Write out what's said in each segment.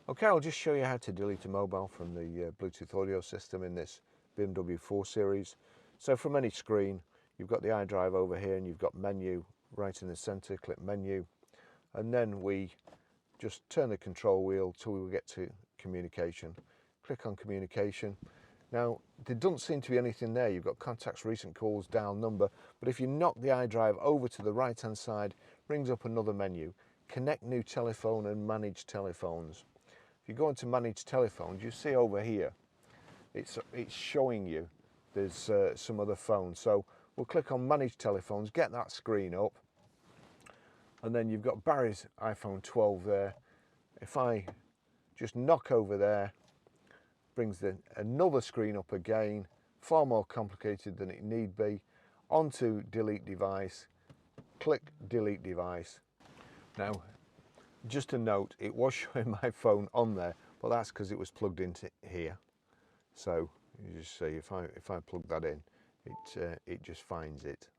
Okay, I'll just show you how to delete a mobile from the Bluetooth audio system in this BMW 4 Series. So from any screen, you've got the iDrive over here and you've got menu right in the center. Click menu, and then we just turn the control wheel till we get to communication. Click on communication. Now, there doesn't seem to be anything there. You've got contacts, recent calls, dial number, but if you knock the iDrive over to the right hand side, it brings up another menu. Connect new telephone and manage telephones. If you go into manage telephones, you see over here, it's showing you there's some other phones. So we'll click on manage telephones, get that screen up, and then you've got Barry's iPhone 12 there. If I just knock over there, brings another screen up again, far more complicated than it need be. Onto delete device, click delete device. Now, just a note, it was showing my phone on there, but that's because it was plugged into here. So you just see if I plug that in, it just finds it.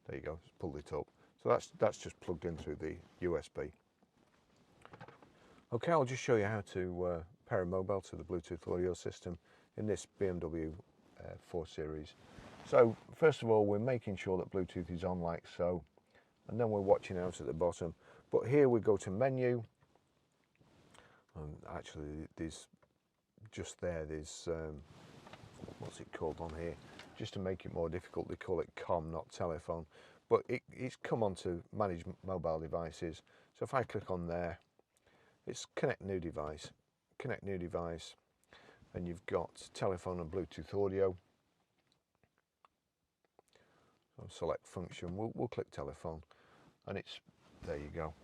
There you go, it's pulled it up. So that's just plugged in through the USB. Okay, I'll just show you how to pair a mobile to the Bluetooth audio system in this BMW 4 Series. So first of all, we're making sure that Bluetooth is on like so, and then we're watching out at the bottom. But here we go to menu, and actually there's what's it called on here, just to make it more difficult, they call it COM, not telephone, but it's come on to manage mobile devices. So if I click on there, it's connect new device, and you've got telephone and Bluetooth audio. So select function, we'll click telephone, and it's, there you go,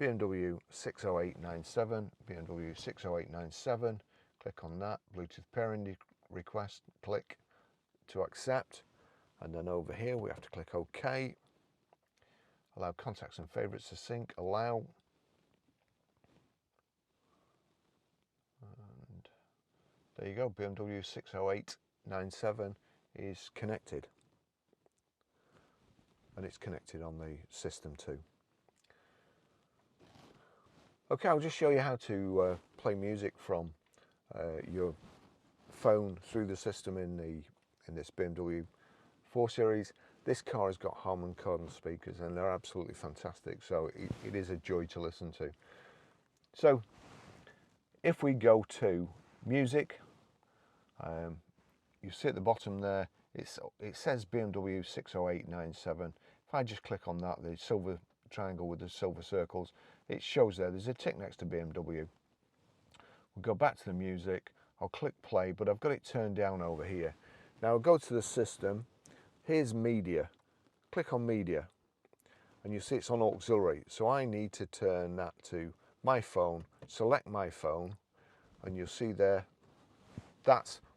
BMW 60897, BMW 60897, click on that, Bluetooth pairing request, click to accept, and then over here we have to click OK, allow contacts and favorites to sync, allow, and there you go, BMW 60897 is connected, and it's connected on the system too. Okay, I'll just show you how to play music from your phone through the system in this BMW 4 Series. This car has got Harman Kardon speakers, and they're absolutely fantastic, so it is a joy to listen to. So if we go to music, you see at the bottom there, it says BMW 60897. If I just click on that, the silver triangle with the silver circles, it shows there's a tick next to BMW. We'll go back to the music, I'll click play, but I've got it turned down over here. Now I'll go to the system, here's media, click on media, and you see it's on auxiliary, so I need to turn that to my phone, select my phone, and you'll see there,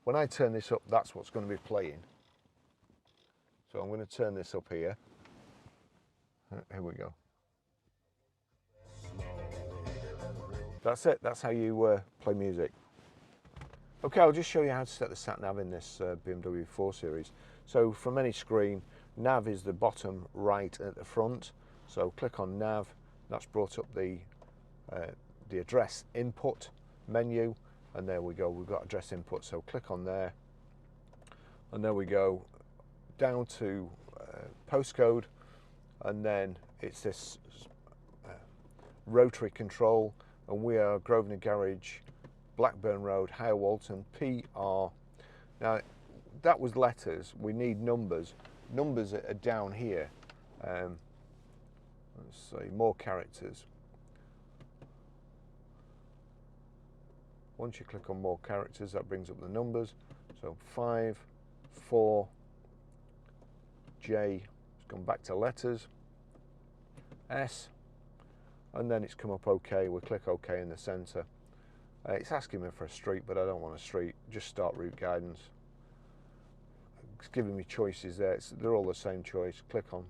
when I turn this up, that's what's going to be playing. So I'm going to turn this up here. Here we go. That's it, that's how you play music. Okay, I'll just show you how to set the Sat Nav in this BMW 4 Series. So from any screen, Nav is the bottom right at the front. So click on Nav, that's brought up the address input menu, and there we go, we've got address input. So click on there, and there we go, down to postcode, and then it's this rotary control, and we are Grosvenor Garage, Blackburn Road, Higher Walton, PR. Now that was letters, we need numbers. Numbers are down here. Let's see, more characters. Once you click on more characters, that brings up the numbers. So 5, 4, J, it's gone back to letters, S, and then it's come up OK. We'll click OK in the center. It's asking me for a street, but I don't want a street, just start route guidance. It's giving me choices there, they're all the same choice. Click on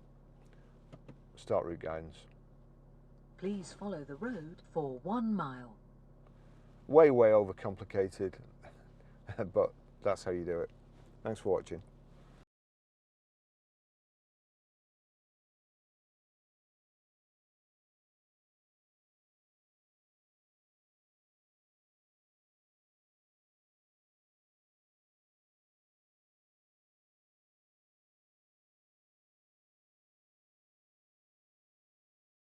start route guidance. Please follow the road for 1 mile. Way overcomplicated, but that's how you do it. Thanks for watching.